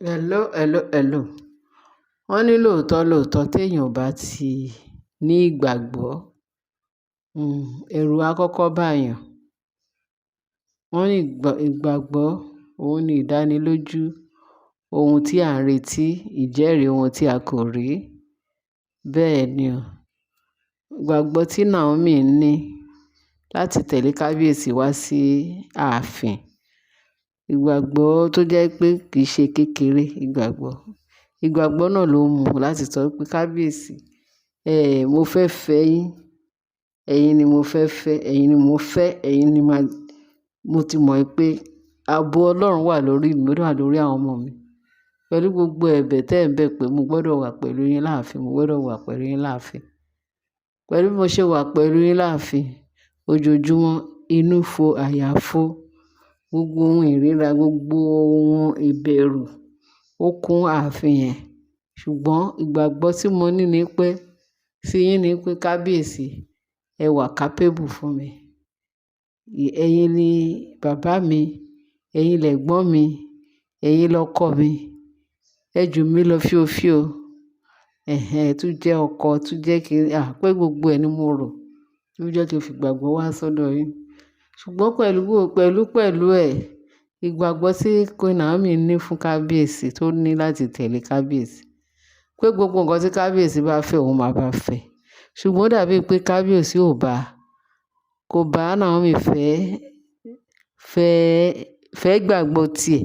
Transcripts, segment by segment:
Hello. Wọ́n ní lóòótọ́ téèyàn ò bá ti ní ìgbàgbọ́, ẹ̀rù á kọ́kọ́ báyàn. Wọ́n ní ìgbàgbọ́ òun ni ìdánilójú ohun tí à ń retí, ìjẹ́rìí ohun tí a kò rí. Bẹ́ẹ̀ ni o. Ìgbàgbọ́ tí Naomi ní láti tẹ̀lé kábíyèsí wá sí ààfin. Ìgbàgbọ́ tó jẹ́ pé kì í ṣe kékeré ìgbàgbọ́. Ìgbàgbọ́ náà ló mú láti sọ pé kábíyèsí, mo fẹ́ fẹ́ yín, ẹ̀yin ni mo fẹ́ fẹ́, ẹ̀yin ni mo fẹ́, ẹ̀yin ni mo ti mọ̀ pé ààbò Ọlọ́run wà lórí mi, ó wà lórí àwọn ọmọ mi. Pẹ̀lú gbogbo ẹ̀bẹ̀ tẹ́ ẹ̀ ń bẹ̀ pé mo gbọ́dọ̀ wà pẹ̀lú yín láàfin, mo gbọ́dọ̀ wà pẹ̀lú yín láàfin. Pẹ̀lú bí mo ṣe wà pẹ̀lú yín láàfin, ojoojúmọ́ inú fo, àyà fo, gbogbo ohun ìríra, gbogbo ohun ìbẹ̀rù ó kún ààfin yẹn. Ṣùgbọ́n ìgbàgbọ́ tí mo ní ni pé sí yín ni pé kábíyèsí, ẹ wà capable fún mi. Ẹ̀yin ni bàbá mi, ẹ̀yin lẹ̀gbọ́n mi, ẹ̀yin lọkọ mi, ẹ jù mí lọ fíofío. Tún jẹ́ ọkọ, tún jẹ́ pé gbogbo ẹ̀ ni mo rò. Ló jẹ́ kí n fi ìgbàgbọ́ wá sọ́dọ̀ yín. Ṣùgbọ́n pẹ̀lú ẹ̀, ìgbàgbọ́ tí Queen Naomi ní fún kábíyèsí tó ní láti tẹ̀lé kábíyèsí. Pé gbogbo nǹkan tí kábíyèsí bá fẹ́, òun máa bá fẹ́. Ṣùgbọ́n ó dàbí pé kábíyèsí kò bá Naomi fẹ́ gbàgbọ́ tiẹ̀.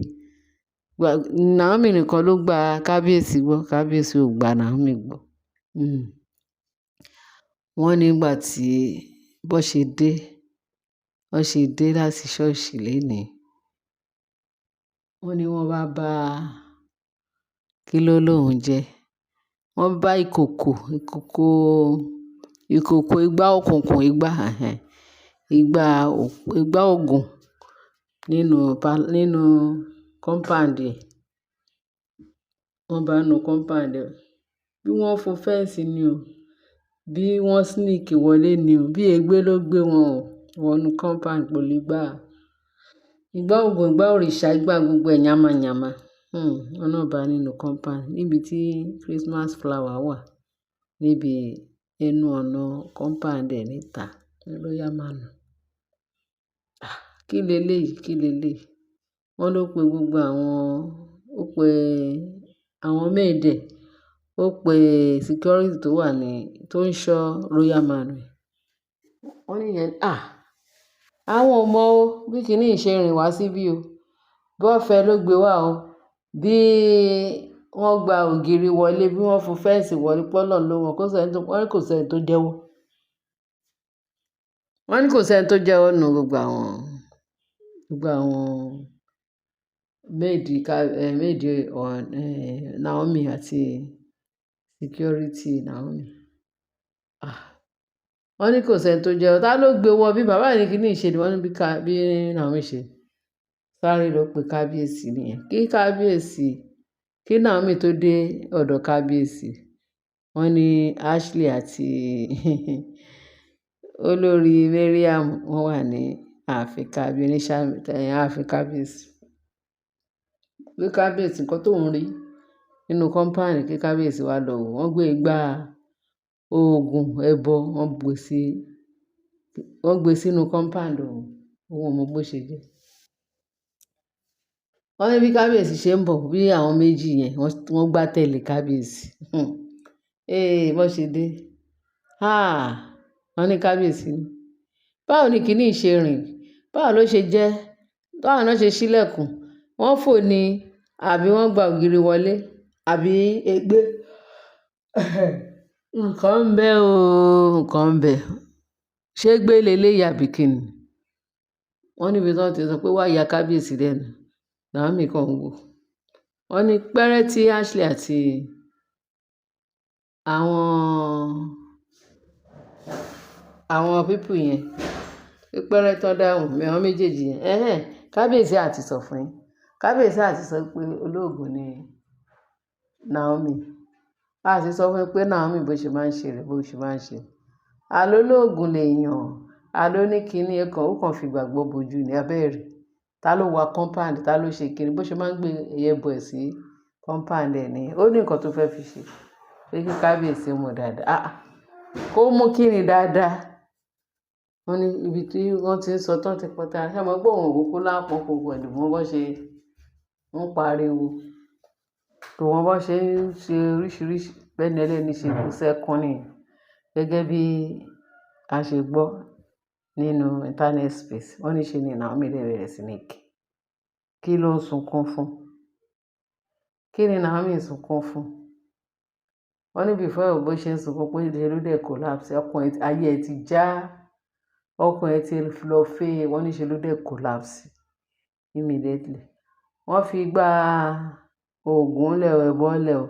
Naomi nìkan ló gba kábíyèsí gbọ́, kábíyèsí ò gba Naomi gbọ́. Wọ́n nígbà tí wọ́n ṣe dé láti ṣọ́ọ̀ṣì lénìí. Wọ́n ní wọ́n bá kí ló lóun jẹ́. Wọ́n bá ìkòkò igbá òkùnkùn, igbá ògùn nínú compound ẹ̀. Wọ́n bá nu compound ẹ̀. Bí wọ́n fo fẹ́ǹsì ni o, bí wọ́n sneak wọlé ni o, bí egbé ló gbé wọn wọnú compound pẹ̀lú igbá ògùn, igbá òrìṣà, igbá gbogbo ẹ̀ yánmáyánmá. Wọ́n náà bá nínú compound níbi tí Christmas flower wà, níbi ẹnu ọ̀nà compound ẹ̀ níta. Ló yá máa nù. Kí leléyìí? Wọ́n ló pe gbogbo àwọn maid ẹ̀, ó pe security tó ń ṣọ́ royal man. Wọ́n ní yẹn, àwọn ò mọ̀ o bí kiní ṣe rìn wá síbí o. Bọ́fẹ́ ló gbé wá o. Bí wọ́n gba ògiri wọlé, bí wọ́n fo fẹ́ǹsì wọlé, pọ́lọ́run ló mọ̀. Wọ́n ní kò sẹ́ni tó jẹ́wọ́. Wọ́n ní kò sẹ́ni tó jẹ́wọ́ nínú gbogbo àwọn maid Naomi àti security Naomi. Wọ́n ní kò sẹ́ni tó jẹ́wọ́. Ta ló gbé wọ bí bàbá ní kiní ṣe ni wọ́n ní bí Naomi ṣe sáré lọ pe kábíyèsí nìyẹn. Kí Naomi tó dé ọ̀dọ̀ kábíyèsí, wọ́n ní Ashley àti olórí Mariam wọ́n wà ní ààfin kábíyèsí. Pé kábíyèsí nǹkan tó ń rí nínú compound kí kábíyèsí wá lọ wò. Wọ́n gbé igbá oògùn ẹbọ, wọ́n gbé sínú compound òun ò mọ bó ṣe jẹ́. Wọ́n ní bí kábíyèsí ṣe ń bọ̀, bí àwọn méjì yẹn wọ́n gbá tẹ̀lé kábíyèsí. Bó ṣe dé. Wọ́n ní kábíyèsí ni. Báwo ni kiní ṣe rìn? Báwo ló ṣe jẹ́? Báwo náà ṣe ṣílẹ̀kùn? Wọ́n fò ni àbí wọ́n gba ògiri wọlé àbí egbé? Nǹkan ń bẹ o, nǹkan ń bẹ. Ṣé gbé leléyìí àbí kíni? Wọ́n níbi tí wọ́n ti sọ pé wá ya kábíyèsí lẹ́nu. Naomi kan wò. Wọ́n ní pẹ́rẹ́ tí Ashley àti àwọn people yẹn, pẹ́rẹ́ tán dáhùn, àwọn méjèèjì yẹn. Kábíyèsí àti sọ fún yín. Kábíyèsí àti sọ pé olóògùn ni Naomi. A sì sọ fún pé Naomi bó ṣe máa ń ṣe rẹ̀, bó ṣe máa ń ṣe. Àló olóògùn lèèyàn. Àló ní kiní ẹ̀kan, ó kàn fi ìgbàgbọ́ bojú ní abẹ́rẹ́. Ta ló wa compound? Ta ló ṣe kiní? Bó ṣe máa ń gbé ẹbọ ẹ̀ sí compound ẹ̀ ní ó ní nǹkan tó fẹ́ fi ṣe pé kí kábíyèsí mú dáadáa kó mú kí ni dáadáa wọ́n ní ibi tí wọ́n ti ń sọ tán ti pọ́ta ṣé mo gbọ́ òun òkú lápọn kò pẹ̀lú bọ́n ṣe ń pariwo tó wọ́n bọ́n ṣe ń ṣe oríṣiríṣi bẹ́ẹ̀ni ẹlẹ́ni ṣe kú sẹ́kún ni gẹ́gẹ́ bí a ṣe gbọ́ nínú internet space wọ́n ní ṣe ni Naomi lè bẹ̀rẹ̀ sí ní kí ló ń sunkún fún kí ni Naomi ń sunkún fún wọ́n ní before ẹ̀ bó ṣe ń sunkún pé ṣe ló dẹ̀ collapse ọkùnrin ayé ẹ̀ ti já ọkùnrin ti lọ fẹ́ wọ́n ní ṣe ló dẹ̀ collapse immediately wọ́n fi gba oògùn lẹ̀ ẹbọ lẹ̀ o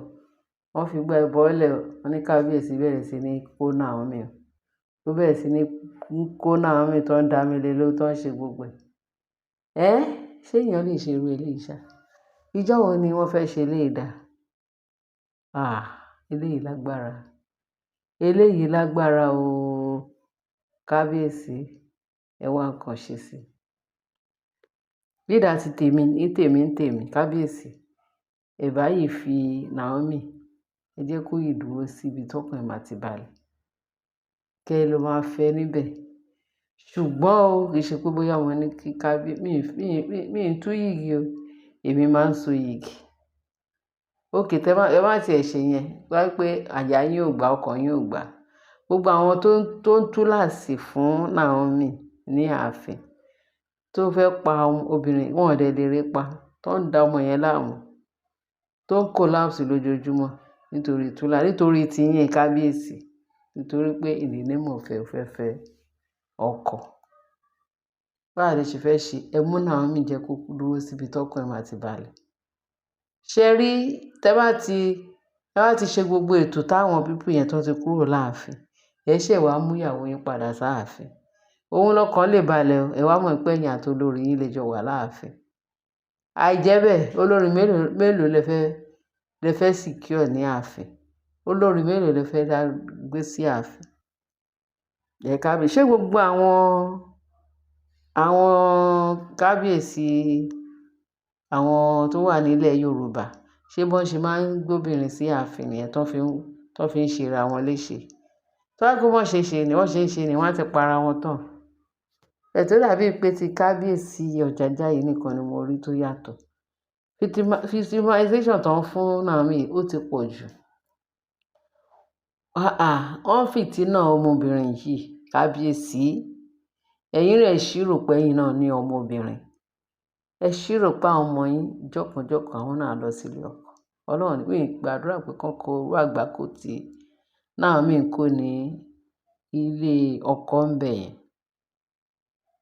wọ́n fi gba ẹbọ lẹ̀ o wọ́n ní kábíyèsí bẹ̀rẹ̀ sí ní kó Naomi o tó bẹ̀rẹ̀ sí ní kó Naomi tó ń dami lé ló tó ń ṣe gbogbo ẹ̀ ṣé èèyàn lè ṣe irú eléyìí ṣá ìjọ wo ni wọ́n fẹ́ ṣe eléyìí dá eléyìí lágbára o kábíyèsí ẹ wá nǹkan ṣe sí lídà ti tèmi ní tèmi kábíyèsí ẹ báyìí fi Naomi ẹ jẹ́ kó yìí dúró síbi tọkàn ẹ̀ máa ti balẹ̀ kẹ́ ẹ ló máa fẹ́ níbẹ̀ ṣùgbọ́n o kì í ṣe pé bóyá wọn ní kí kábíyèsí mi ń tú yìgì o èmi máa ń so yìgì òkè ẹ má tiẹ̀ ṣe yẹn wá pé àyà yín ò gbà ọkàn yín ò gbà gbogbo àwọn tó ń túláàsì fún Naomi ní ààfin tó fẹ́ pa obìnrin wọn ò dẹ̀ lè rí pa tó ń da ọmọ yẹn láàmú tó ń collapse lójoojúmọ́ nítorí tiyín kábíyèsí nítorí pé ìdílé mọ̀ fẹ́ ọkọ báà lè ṣe fẹ́ ṣe ẹ mú Naomi jẹ́ kó dúró síbi tọ́kàn ẹ̀ máa ti balẹ̀ ṣe rí tẹ́ bá ti ṣe gbogbo ètò táwọn pípù yẹn tó ti kúrò láàfin ẹ ṣe wàá mú ìyàwó yín padà sáàfin òun lọ́kàn lè balẹ̀ ẹ wá mọ̀ pé ẹ̀yin àti olórí yín lè jọ wà láàfin àìjẹ́ bẹ́ẹ̀ olórí mélòó lè fẹ́ secure ní ààfin olórí mélòó lè fẹ́ gbé sí ààfin ẹ kábíyèsí ṣé gbogbo àwọn kábíyèsí àwọn tó wà nílẹ̀ Yorùbá ṣé bọ́n ṣe máa ń gbóbìnrin sí ààfin nìyẹn tó fi ń ṣera wọn léṣe tó wá pé wọ́n ṣe ni wọ́n á ti para wọn tán ẹ̀ tó dàbí pé ti kábíyèsí Ọ̀jájá yìí nìkan ni mo rí tó yàtọ̀ victimization tó ń fún Naomi ó ti pọ̀ jù wọ́n fìtínà ọmọbìnrin yìí kábíyèsí ẹ̀yin rẹ̀ ṣírò pé ẹ̀yin náà ní ọmọbìnrin ẹ ṣírò pé àwọn ọmọ yín jọ̀kànjọ̀kàn àwọn náà lọ sílé ọkọ Ọlọ́run ní gbàdúrà pé kọ́kọ́ orú àgbákò tí Naomi ń kó ní ilé ọkọ ń bẹ̀ yẹn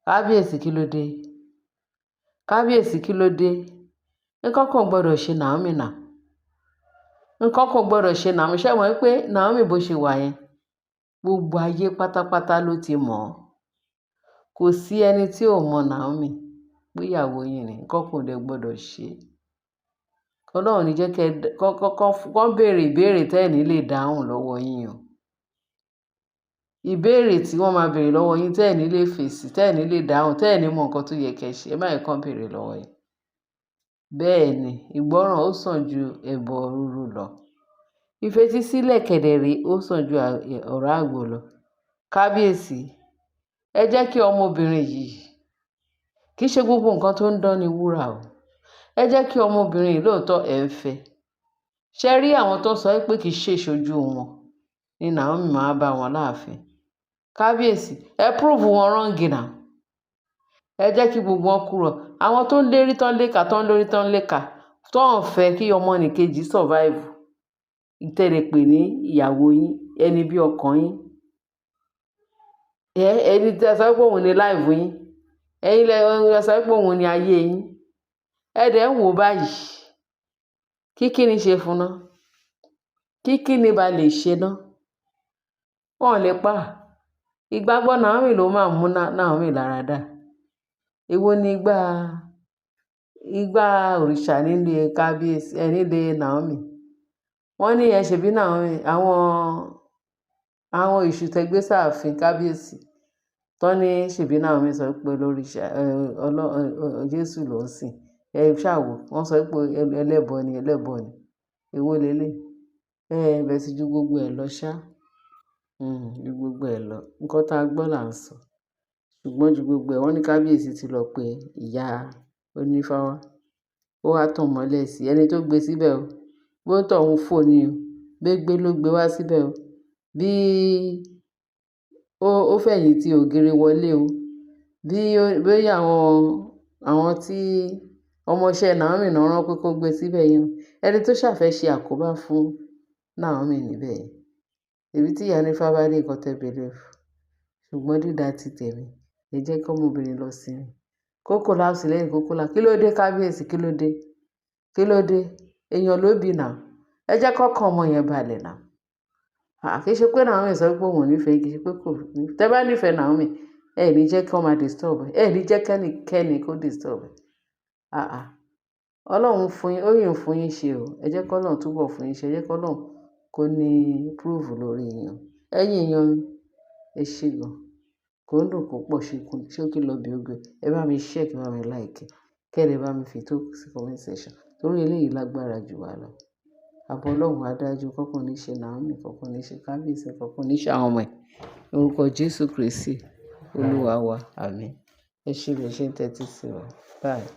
kábíyèsí kí ló dé nǹkan kan gbọ́dọ̀ ṣe Naomi náà nǹkan kan gbọ́dọ̀ ṣe Naomi ṣé mọ̀ pé Naomi bó ṣe wà yẹn gbogbo ayé pátápátá ló ti mọ̀ ọ́ kò sí ẹni tí ò mọ̀ Naomi pé ìyàwó yín ni nǹkan kan ò dẹ̀ gbọ́dọ̀ ṣe Ọlọ́run ní jẹ́ kọ́ béèrè ìbéèrè tẹ́ ẹ̀ ní lè dáhùn lọ́wọ́ yín o ìbéèrè tí wọ́n máa béèrè lọ́wọ́ yín tẹ́ ẹ̀ ní lè fèsì tẹ́ ẹ̀ ní lè dáhùn tẹ́ ẹ̀ ní mọ nǹkan tó yẹ kẹ́ ṣe ẹ má yẹ kán béèrè lọ́wọ́ yín bẹ́ẹ̀ ni ìgbọ́ràn ó sàn ju ẹbọ rúrú lọ ìfetísílẹ̀ kẹ̀dẹ̀rẹ́ ó sàn ju ọ̀rọ̀ àgbò lọ kábíyèsí ẹ jẹ́ kí ọmọbìnrin yìí kì í ṣe gbogbo nǹkan tó ń dán ni wúrà o ẹ jẹ́ kí ọmọbìnrin yìí lóòótọ́ ẹ̀ ń fẹ́ ṣe rí àwọn tó sọ pé kì í ṣe ìṣojú wọn ni Naomi máa bá wọn láàfin kábíyèsí ẹ prove wọn wrong náà ẹ jẹ́ kí gbogbo wọn kúrò àwọn tó ń lérí tán léka tó ń fẹ́ kí ọmọnìkejì survive ìtẹ̀lẹ̀ pè ní ìyàwó yín ẹni bí ọkàn yín ẹni tí ẹ sọ pé òun ni life yín ẹ̀yin lẹ sọ pé òun ni ayé yín ẹ dẹ̀ ń wò báyìí kíkí ni ṣe fún náà kíkí ni ba lè ṣe náà wọn lè pa ìgbàgbọ́ Naomi ló máa mú Naomi lára dá èwo ni igbá òrìṣà nílé kábíyèsí nílé Naomi wọ́n ní ẹ ṣèbí Naomi àwọn èṣù tẹgbẹ́ sáàfin kábíyèsí tọ́ ní ṣèbí Naomi sọ pé lóríṣà Jésù ló ń sìn ẹ ṣàwò wọ́n sọ pé ẹlẹ́bọ ni èwo lélẹ̀ bẹ́ẹ̀ sì ju gbogbo ẹ̀ lọ ṣá ju gbogbo ẹ̀ lọ nǹkan tá a gbọ́ là ń sọ ṣùgbọ́n ju gbogbo ẹ̀ wọ́n ní kábíyèsí ti lọ pe ìyá onífáwá ó wá tàn mọ́lẹ̀ sí ẹni tó gbé síbẹ̀ o bó ń tọ̀hún fò ni o gbégbé ló gbé wá síbẹ̀ o bí ó fẹ̀yìntì ògiri wọlé o bóyá àwọn tí ọmọọṣẹ́ Naomi náà rán pé kó gbé síbẹ̀ yẹn ẹni tó ṣàfẹ́ ṣe àkóbá fún Naomi níbẹ̀ yẹn èmi tí ìyá nífà bá ní nǹkan tẹ́ bèrè ṣùgbọ́n dídá ti tèmi ẹ jẹ́ kí ọmọbìnrin lọ sí mi kókò láàsì lẹ́yìn kókò là kí ló dé kábíyèsí kí ló dé èèyàn ló bì náà ẹ jẹ́ kọ́kàn ọmọ yẹn balẹ̀ náà kì í ṣe pé Naomi sọ pé òun ò nífẹ̀ẹ́ kì í ṣe pé kò tẹ́ bá nífẹ̀ẹ́ Naomi ẹ ní jẹ́ kí wọ́n máa disturb ẹ ní jẹ́ kẹ́nikẹ́ni kó disturb Ọlọ́run fún yín ó yìn fún yín ṣe o ẹ jẹ́ kí Ọlọ́run túbọ̀ fún yín ṣe ẹ jẹ́ kí Ọlọ́run kó ní prove lórí yín ẹ̀yin èèyàn mi ẹ ṣe gan kò ń dùn kó pọ̀ ṣókí lọ bí oge ẹ bá mi share kí ẹ bá mi like kẹ́lẹ̀ bá mi fi tó sí comment section torí eléyìí lágbára jù wá lọ àbọ̀ Ọlọ́run adájú kọ́kàn ní ṣe Naomi kọ́kàn ní ṣe kábíyèsí kọ́kàn ní ṣe àwọn ọmọ ẹ̀ orúkọ Jésù Kristi Olúwa wa àmín ẹ ṣe lè ṣe ń tẹ́tí sí wa báyìí.